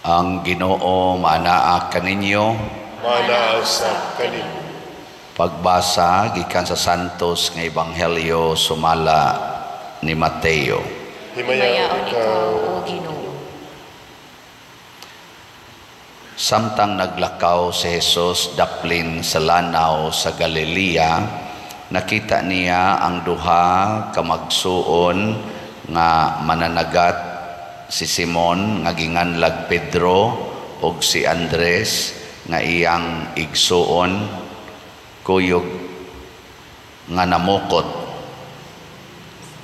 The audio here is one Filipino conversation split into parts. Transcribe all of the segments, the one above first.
Ang Ginoo manaa kaninyo. Manaa sa kaninyo. Pagbasa gikan sa Santos nga Ebanghelyo sumala ni Mateo. Himayaon ikaw, O Ginoo. Samtang naglakaw si Jesus daplin sa lanaw sa Galilea, nakita niya ang duha ka magsuon nga mananagat, si Simon nga ginganlag Pedro ug si Andres nga iyang igsuon, kuyog nga namukot.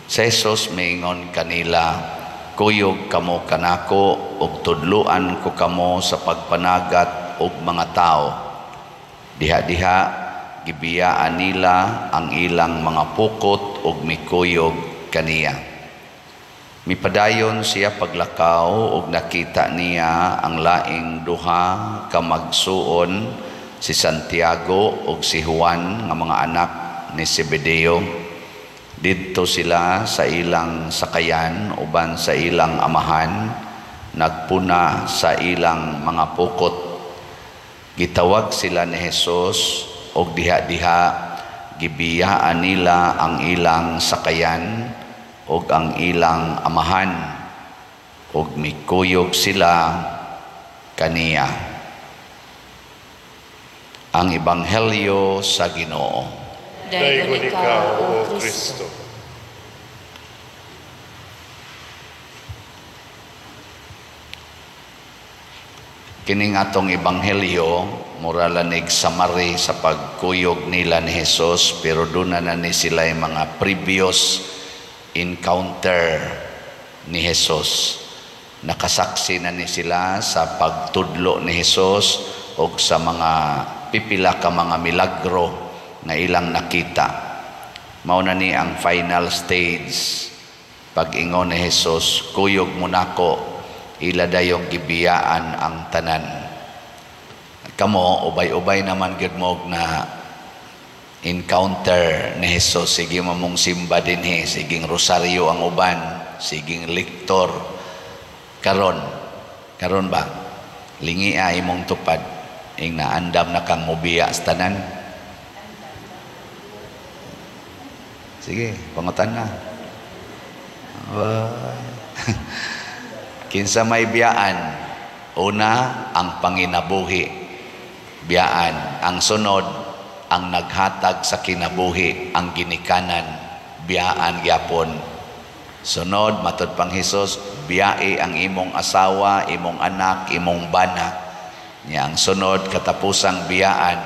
Si Jesus miingon kanila, kuyog kamo kanako ug tudluan ko kamo sa pagpanagat og mga tao. Diha-diha gibiyaan nila ang ilang mga pukot ug mikuyog kaniya. Mipadayon siya paglakaw ug nakita niya ang laing duha ka magsuon, si Santiago ug si Juan nga mga anak ni Zebedeo. Didto sila sa ilang sakayan uban sa ilang amahan, nagpuna sa ilang mga pukot. Gitawag sila ni Jesus ug diha-diha gibiyaan nila ang ilang sakayan ug ang ilang amahan, ug mikuyog sila kaniya. Ang Ebanghelyo sa Ginoo. Dayon ikaw, O Kristo. Kining atong Ebanghelyo mura lanig summary sa pagkuyog nila ni Jesus, pero doon na ni sila yung mga previous encounter ni Jesus. Nakasaksi na ni sila sa pagtudlo ni Jesus o sa mga pipila ka mga milagro na ilang nakita. Mauna ni ang final stage. Pag-ingon ni Jesus, kuyog mo nako, ila dayong gibiyaan ang tanan. Kamo, ubay-ubay naman gud mo na encounter ni Jesus. Sige mamong simba din siging rosaryo ang uban, siging liktor. Karon ba lingi ay imong tupad ing naandam na kang mubiya sa tanan. Sige, pangutan na. Kinsa may biyaan? Una, ang panginabuhi, biyaan. Ang sunod, ang naghatag sa kinabuhi, ang ginikanan, biyaan gyapon. Sunod, matud pang Hesus, biyai ang imong asawa, imong anak, imong bana. Nya ang sunod, katapusang biyaan,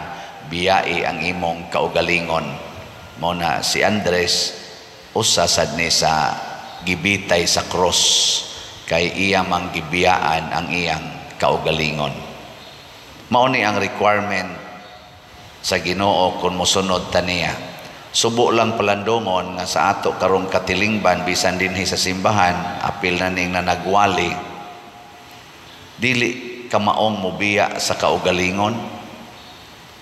biyai ang imong kaugalingon. Muna si Andres, usa sad ni sa gibitay sa cross, kay iya mang gibiyaan ang iyang kaugalingon. Mao ni ang requirement sa Ginoo kung mosunod taniya. Subo lang palandongon nga sa ato karong katilingban bisan dinhi sa simbahan, apil na ning nanagwali, dili ka maong mubiya sa kaugalingon.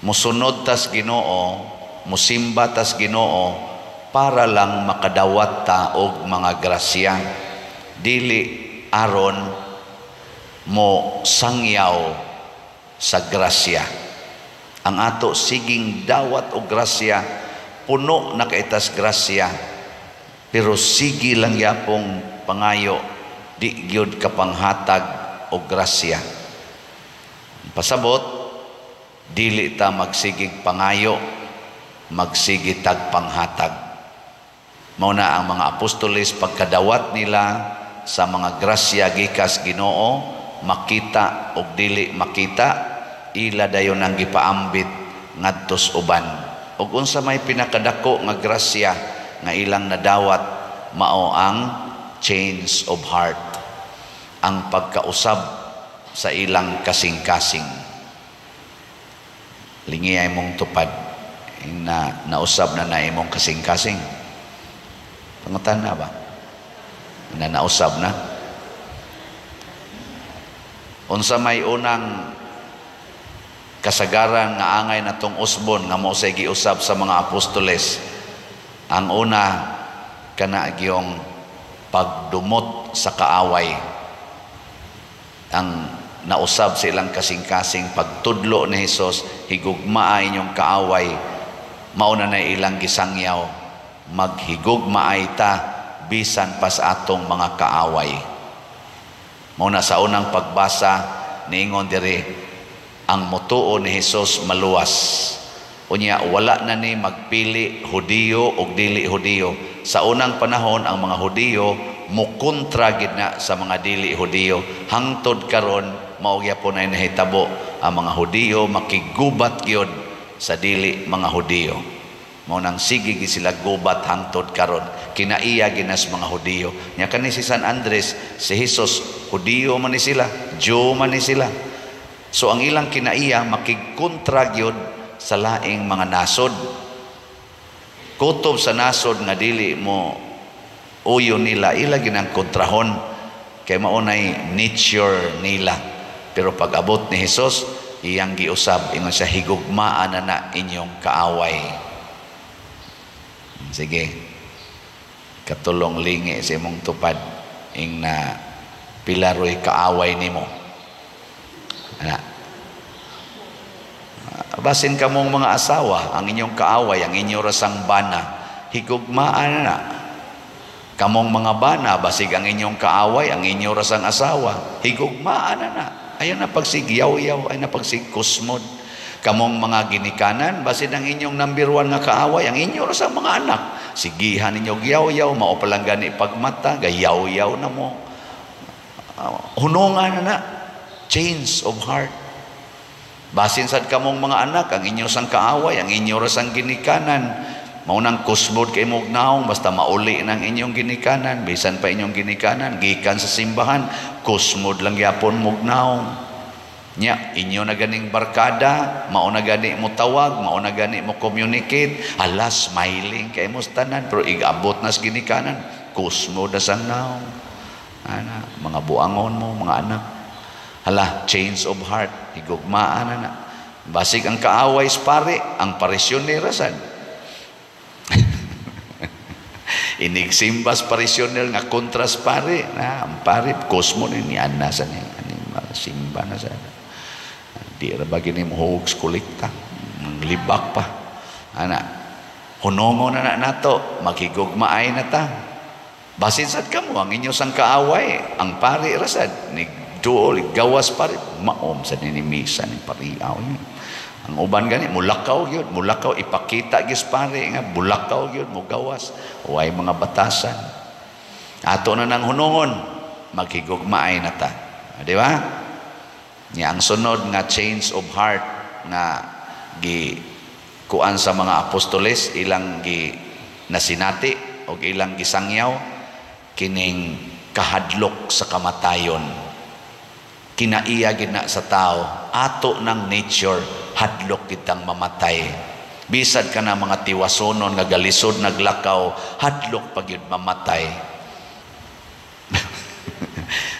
Musunod tas Ginoo, musimba tas Ginoo para lang makadawat ta og mga grasya, dili aron mo sangyaw sa grasya. Ang ato siging dawat o grasya, puno na kaitas grasya, pero sige lang yapong pangayo, di gyud kapanghatag o grasya. Pasabot, dili ta magsigig pangayo, magsigig tag panghatag. Mao na ang mga apostoles pagkadawat nila sa mga grasya gikas Ginoo, makita o dili makita, ila dayon ang gipaambit ngadtos uban. Ug unsa may pinakadako nga grasya nga ilang nadawat, mao ang change of heart, ang pagkausab sa ilang kasing-kasing. Lingi ay mong tupad na nausab na imong kasing-kasing. Pangutan na ba? Na nausab na? Unsa may unang kasagaran nga angay natong usbon nga mao say giusab sa mga apostoles? Ang una, kana gyong pagdumot sa kaaway. Ang nausab sa ilang kasing-kasing pagtudlo ni Hesus, higugmaa inyong kaaway, mauna na ilang gisangyaw, maghigugmaay ta bisan pa sa atong mga kaaway. Mauna sa unang pagbasa niingon diri, ang motuo ni Hesus maluwas. Unya wala na ni magpili Hudiyo o dili Hudiyo. Sa unang panahon ang mga Hudiyo mukontra gid na sa mga dili Hudiyo. Hangtod karon mao gyapon ay nahitabo ang mga Hudiyo makigubat gyud sa dili mga Hudiyo. Mao nang sige gid sila gubat hangtod karon. Kinaiya ginas mga Hudiyo. Nya kani si San Andres, si Hesus Hudiyo man ni sila, Jew man ni sila. So ang ilang kinaiya makigkontra gyud sa laing mga nasod. Kutob sa nasod nga dili mo uyo nila, ila ginang kontrahon kay maunay nature nila. Pero pag abot ni Hesus, iyang giusab, ingon siya, higugmaan na inyong kaaway. Sige, katulong lingi sa imong tupad ing na pilaroy kaaway nimo. Ana, basin kamong mga asawa, ang inyong kaaway, ang inyong rasang bana, higugmaan na. Kamong mga bana, basig ang inyong kaaway, ang inyong rasang asawa, higugmaan na. Ayaw na pagsigyaw-yaw, ayaw na pagsigkusmod. Kamong mga ginikanan, basin ang inyong number 1 nga kaaway, ang inyong rasang mga anak, sigihan ninyo gyaw-yaw, mao palang gani pagmata, gayaw-yaw na mo. Hunungan na, change of heart. Basin sad kamong mga anak, ang inyo sang kaaway, ang inyo rasang ginikanan, maunang kusmod kay mugnaong, basta mauli ng inyong ginikanan, bisan pa inyong ginikanan, gikan sa simbahan, kusmod lang yapon mugnaong. Nya, inyo na ganing barkada, mauna gani mo tawag, mauna gani mo communicate, alas, smiling kay mo tanan, pero igabot na sa ginikanan, kusmod na sang naong. Ana, mga buangon mo, mga anak. Hala, change of heart, higugmaan na. Basig ang kaaway sa pare, ang parisyon ni rasan. Inigsimbas parisyoner nga kontras pare, na ang pare kusmo ni ana sa ni simba na sa. Di ra bagi ni mohog kolekta, libak pa. Ana, hunongo na nato, maghigugmaay na ta. Basin sad kamo ang inyo sang kaaway, ang pare rasad ni duol gawas pare maom sa ninimisa ni pariaw yun. Ang uban gani mulakaw gyud, mulakaw ipakita gis pare nga bulakaw gyud mo gawas, way mga batasan. Ato na nang hunongon, maghigugmaay na ta. Di ba? Nya ang sunod nga change of heart na gi kuan sa mga apostoles, ilang gi nasinati o ilang gisangyaw kining kahadlok sa kamatayon. Kinaiya gid na sa tao, ato ng nature, hadlok kitang mamatay. Bisad ka na mga tiwasonon nga galisod naglakaw, hadlok pag yun mamatay.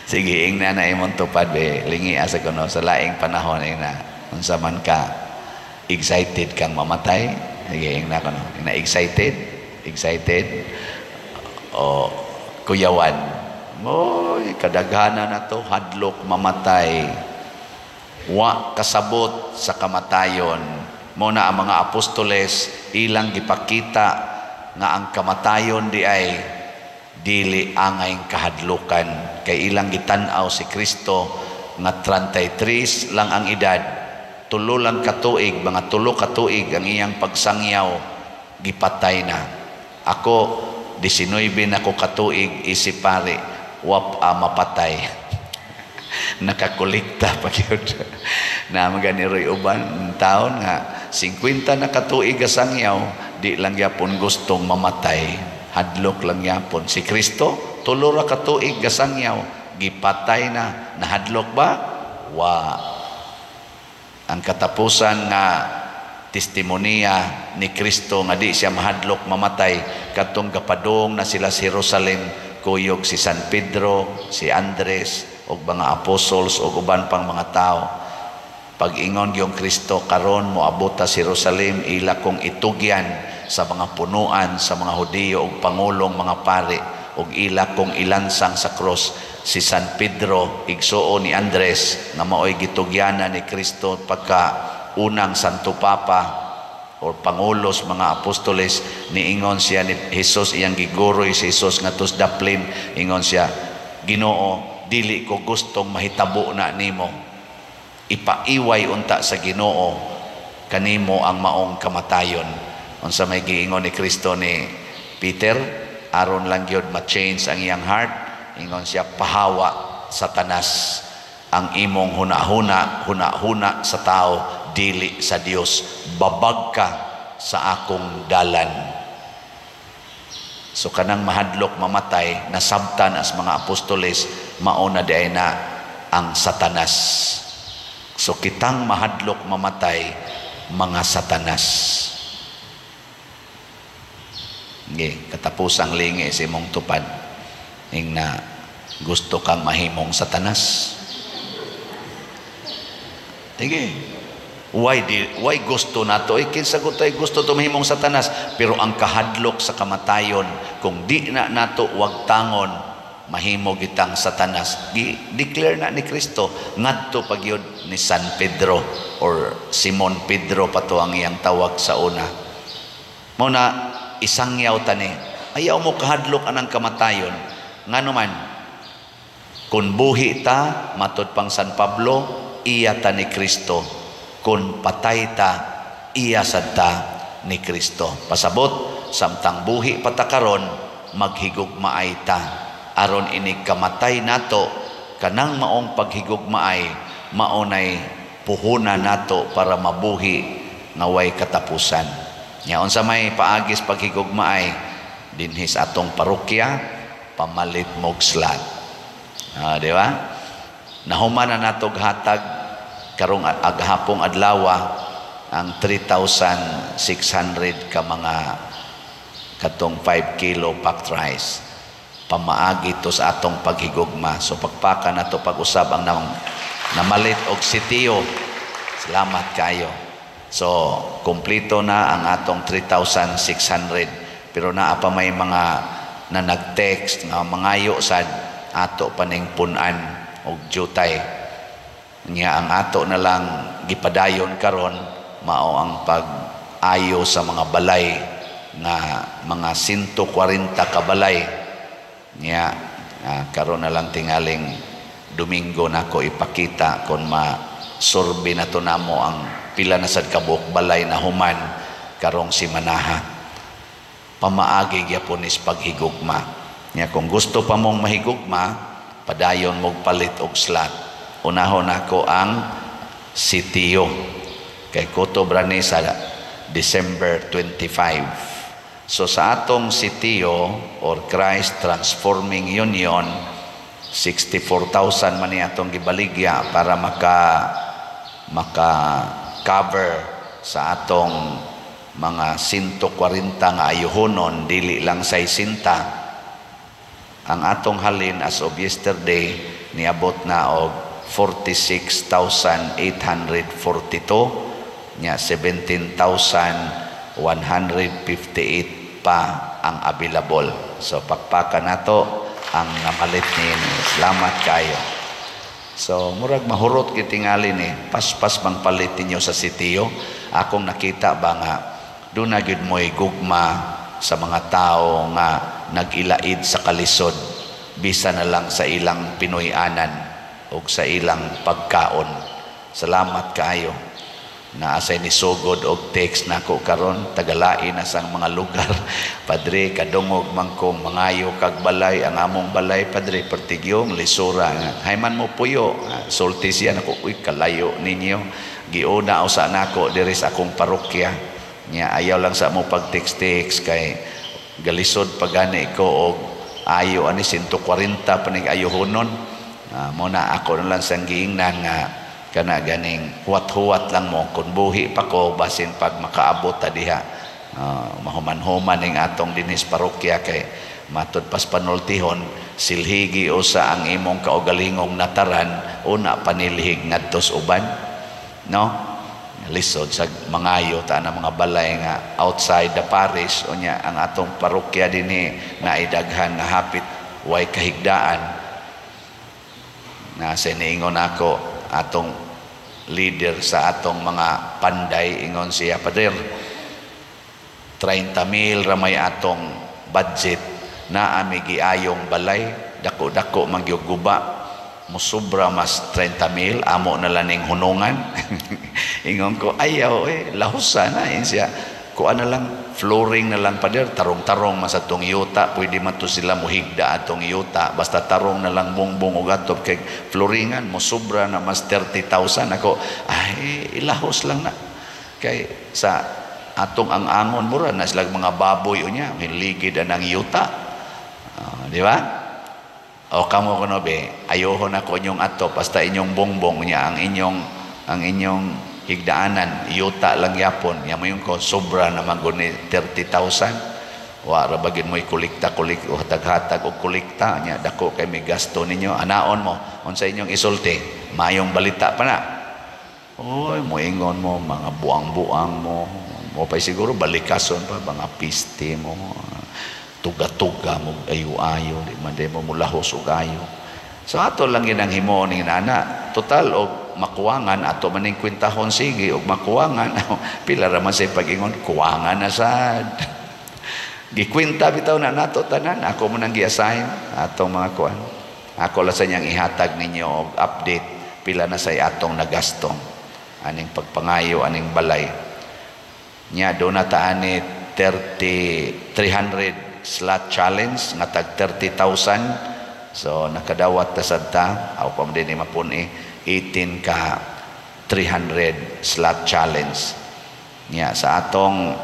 Sige, ing na imong tupad be, lingi asa kuno sa laing panahon ing na unsa man ka excited kang mamatay. Sige, ing na kuno, ing na excited o kuyawan. Oy, kadaghanan na to, hadlok mamatay. Wa kasabot sa kamatayon. Muna ang mga apostoles, ilang gipakita nga ang kamatayon di ay dili angay kahadlukan. Kay ilang gitanaw si Kristo nga 33 lang ang edad, tulo lang katuig, mga tulo katuig ang iyang pagsangyaw, gipatay na. Ako, 19 na ko katuig, isip pare, wap mapatay. Nakakolekta pa yun. Na maganiroy uban taon nga 50 na katuig asangyaw, di lang yapon gustong mamatay, hadlok lang yapon. Si Kristo tulo ra katuig asangyaw, gipatay na. Nahadlok ba? Wa. Ang katapusan nga testimonya ni Kristo nga di siya mahadlok mamatay, katong gapadong na sila sa Jerusalem, kuyog si San Pedro, si Andres, o mga apostles, o uban pang mga tao. Pag-ingon yung Kristo, karon mo abota sa Jerusalem, ila kong itugyan sa mga punuan, sa mga Hudiyo, o pangulong mga pare. ug ila kong ilansang sa cross si San Pedro igsuo ni Andres nga maoy gitugyanan ni Kristo pagka unang Santo Papa or Pangulos mga apostoles. Niingon siya ni Jesus, iyang giguroy si Jesus nga tus daplin, ingon siya, Ginoo, dili ko gustong mahitabo na nimo, ipaiway unta sa Ginoo kanimo ang maong kamatayon. Unsa may giingon ni Kristo ni Peter, aron lang gyud ma-change ang iyang heart, ingon siya, pahawa Satanas, ang imong huna-huna sa tao, dili sa Dios, babag ka sa akong dalan. So kanang mahadlok mamatay, nasabtan as mga apostoles, mauna di ay na ang Satanas. So kitang mahadlok mamatay, mga Satanas. Katapusang lingi si mong tupad ing na gusto kang mahimong Satanas. Why gusto nato? Kinsa ko tayo gusto tumahimong Satanas, pero ang kahadlok sa kamatayon, kung di na nato wag tangon, mahimo gitang Satanas. Declare na ni Kristo ngadto pagyud ni San Pedro or Simon Pedro pato ang iyang tawag sa una. Mao na isangyaw tani, ayaw mo kahadlok anang kamatayon. Nganuman kun buhi ta, matud pang San Pablo, iya ta ni Kristo. Kun patay ta, iya sad ta ni Kristo. Pasabot samtang buhi patakaron, maghigugmaay ta aron inig kamatay nato, kanang maong paghigugmaay maunay puhuna nato para mabuhi nga way katapusan. Nya unsa may paagis paghigugmaay dinhis atong parokya, pamalit mog slat. Di ba? Nahuman na nato hatag karong aghapong adlawa ang 3,600 ka mga katong 5 kilo packed rice. Pamaagi to sa atong paghigugma. So pagpaka na to pag-usab ang namalit og sitiyo. Salamat kayo. So kumplito na ang atong 3,600. Pero naa pa may mga na nag-text nga mangayo sad ato paning punan og jutay. Nga ang ato na lang gipadayon karon mao ang pag-ayo sa mga balay na mga 140 ka balay. Nga karon na lang tingaling Domingo nako ipakita kung masurbi na to namo ang pila na sad kabuok balay na human karong simanaha. Pamaagi gyapon is paghigugma. Nya kung gusto pa mong mahigugma, padayon mog palit og slot. Unahon ako ang sitiyo kay kutob ni sa December 25. So sa atong sitiyo or Christ Transforming Union, 64,000 man ni atong gibaligya para maka-cover sa atong mga 140 nga ayuhonon, dili lang 60. Ang atong halin as of yesterday niabot na og 46,842, nya 17,158 pa ang available. So pakpaka nato ang namalit ni salamat kayo. So murag mahurot kitingali ni paspas bang palit ninyo sa sitiyo. Akong nakita ba nga doon na gyud mo'y gugma sa mga tao nga nag-ilaid sa kalisod, bisa na lang sa ilang Pinoyanan o sa ilang pagkaon. Salamat kayo na asay ni sugod og text nako karon tagalain na sang mga lugar. Padre, kadungog man kong mangayo kag balay, ang among balay padre pertigyong lisura hayman mo puyo sulti siya nako, uy kalayo ninyo, giuna usa nako diri sa akong parokya. Nya ayaw lang sa mo pag-text kay galisod pagani ko og ayo ani 140 panig ayuhonon. Muna ako na lang sang giingnan nga kana ganing huwat-huwat lang mo kung buhi pa ko basin pag makaabot ta diha. Mahuman-human ning atong dinis parokya kay matud pas panultihon silhigi usa ang imong kaugalingong nataran una panilhig ngadtos uban, no? lisod sa mangayo ta na mga balay nga outside the parish unya ang atong parokya dinhi na idaghan na hapit way kahigdaan na siniingon ako atong leader sa atong mga panday ingon siya, Pader, 30,000 ramay atong budget na ami giayong balay dako-dako magyuguba musubra mas 30,000 amo na laning hunungan. Ingon ko ayaw lahos sana siya kuan na lang flooring na lang, Pader, tarong-tarong mas atong yuta pwede man to sila muhigda atong yuta basta tarong na lang bongbong ug atop kay flooringan musubra na mas 30,000. Ako ilahos lang na kay sa atong ang angon mura na sila mga baboy unya hiligid anang yuta, di ba? O kamo kuno be ayohon ako inyong atop basta inyong bongbong niya ang inyong higdaanan yuta lang yapon ya mo yung ko sobra naman guni 30,000 wa ra bagid mo ikolekta o hatag-hatag og kolekta nya dako kay may gasto ninyo anaon mo unsa inyong isulti mayong balita pa na oy moingon mo mga buang-buang mo pa siguro balikason pa mga piste mo tuga-tuga mo ayo-ayo di man mo mulahos og ayo. So ato lang yun ang himo ni nana total og makuwangan ato maning kwintahon sige og makuwangan pila ra man say pag-ingon kuwangan na sad gikwenta bitaw na nato tanan ako mo nang gi-assign atong mga kuan ako la sa niyang ihatag ninyo og update pila na say atong nagastong aning pagpangayo aning balay nya do na taani 300 slot challenge nga tag 30,000 so nakadawat ta sadta aw pa din ni mapuni 18 ka 300 slot challenge nya sa atong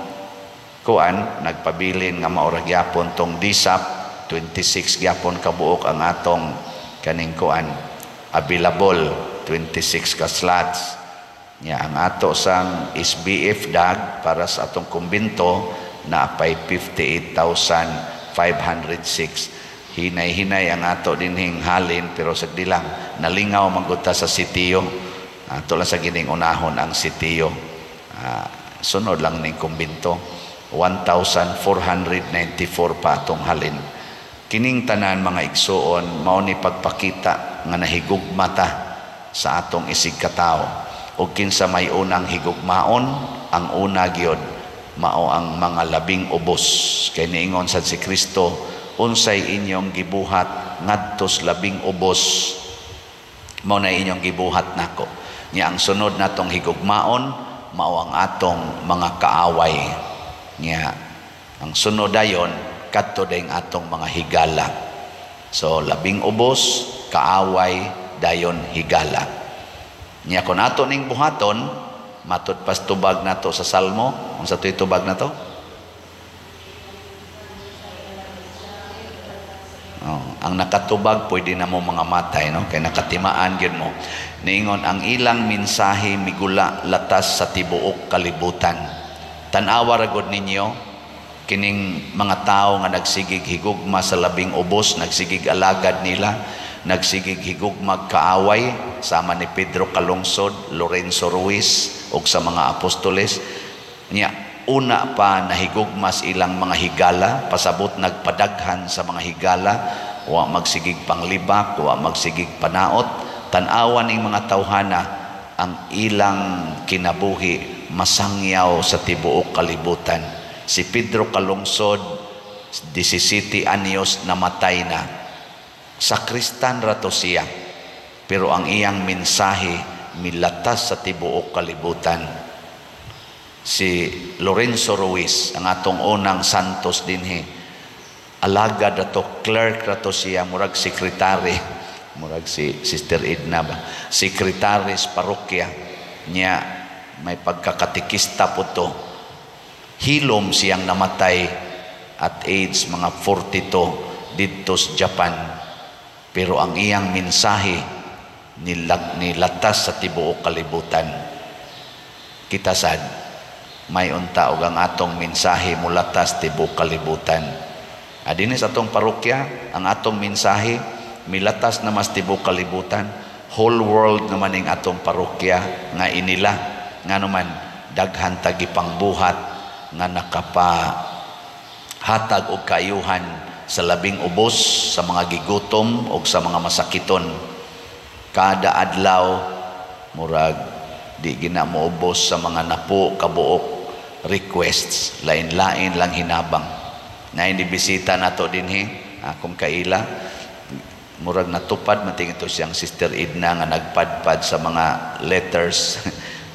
kuan nagpabilin nga maurag gyapon tong DSAP 26 gyapon ka buok ang atong kaning kuan available 26 ka slots nya ang ato sang SBF dag para sa atong kumbento na apay 58,506 hinay-hinay ang ato dinhing halin pero sagdi lang nalingaw magguta sa sitiyo ato lang sa gining unahon ang sitiyo sunod lang ning kumbento 1,494 pa atong halin kining tanan mga igsuon mao ni pagpakita nga nahigugma ta sa atong isig katao ug kinsa may unang higugmaon ang una gyud mao ang mga labing ubos kay niingon sad si Kristo unsay inyong gibuhat ngadtos labing ubos mao na inyong gibuhat nako nya ang sunod natong higugmaon mao ang atong mga kaaway nya ang sunod dayon kadto dayong atong mga higala so labing ubos kaaway dayon higala nya kun ato ning buhaton matud pas tubag nato sa Salmo unsa toy tubag nato ang nakatubag pwede na mo mga matay no kay nakatimaan gyud mo niingon ang ilang mensahe migula latas sa tibuok kalibutan tan-awa ra gud ninyo kining mga tao nga nagsigig higugma sa labing ubos nagsigig alagad nila nagsigig higugma kaaway sama ni Pedro Calungsod Lorenzo Ruiz ug sa mga apostoles nya una pa nahigugmas ilang mga higala pasabot nagpadaghan sa mga higala wa magsigig panglibak wa magsigig panaot tan-awan ning mga tawhana ang ilang kinabuhi masangyaw sa tibuok kalibutan si Pedro Calungsod 17 anyos namatay na sakristan rato siya pero ang iyang mensahe milatas sa tibuok kalibutan si Lorenzo Ruiz ang atong unang santos dinhi alagad rato clerk rato siya murag sekretary murag si Sister Edna ba sekretaris parokya niya may pagkakatikista po to hilom siyang namatay at age mga 42 dito sa Japan pero ang iyang mensahe nilatas sa tibuok kalibutan kita sad may unta og ang atong mensahe mulatas tibuok kalibutan adini sa atong parokya ang atong mensahe milatas na mas tibuok kalibutan whole world naman ning atong parokya nga inila nganuman daghan tagipang buhat nga nakapahatag og kaayuhan sa labing ubos sa mga gigutom o sa mga masakiton. Kada adlaw murag di gina moubos sa mga napo kabuok requests, lain-lain lang hinabang na inibisita nato dinhi akong kaila. Murag natupad mating ito siyang Sister Edna nga nagpadpad sa mga letters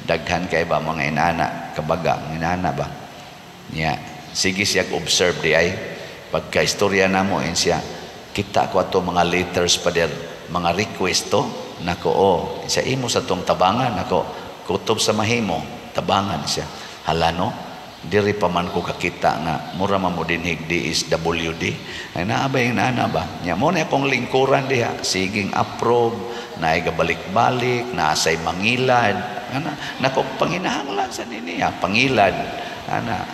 daghan kay ba mga inana kabaga inana ba niya. Sige siya observe di ay pagka istorya namo in siya kita ko ato mga letters pa der mga request to nako sa imo sa tong tabangan nako kutob sa mahimo tabangan siya hala no diri pa man ko kakita nga mura man mo dinhig DSWD ay naabay na ba nya mo na akong lingkuran diha siging approve na gabalik-balik na asay mangilad ana nako panginahanglan sa niya pangilad ana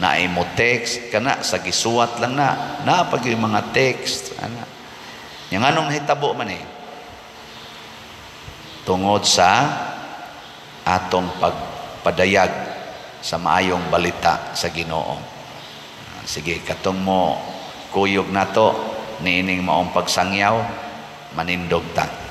na imo text kana sa gisuwat lang na pag yung mga text ana nya nganong nahitabo man tungod sa atong pagpadayag sa maayong balita sa Ginoo. Sige, katong mo kuyog nato niining maong pagsangyaw manindog ta.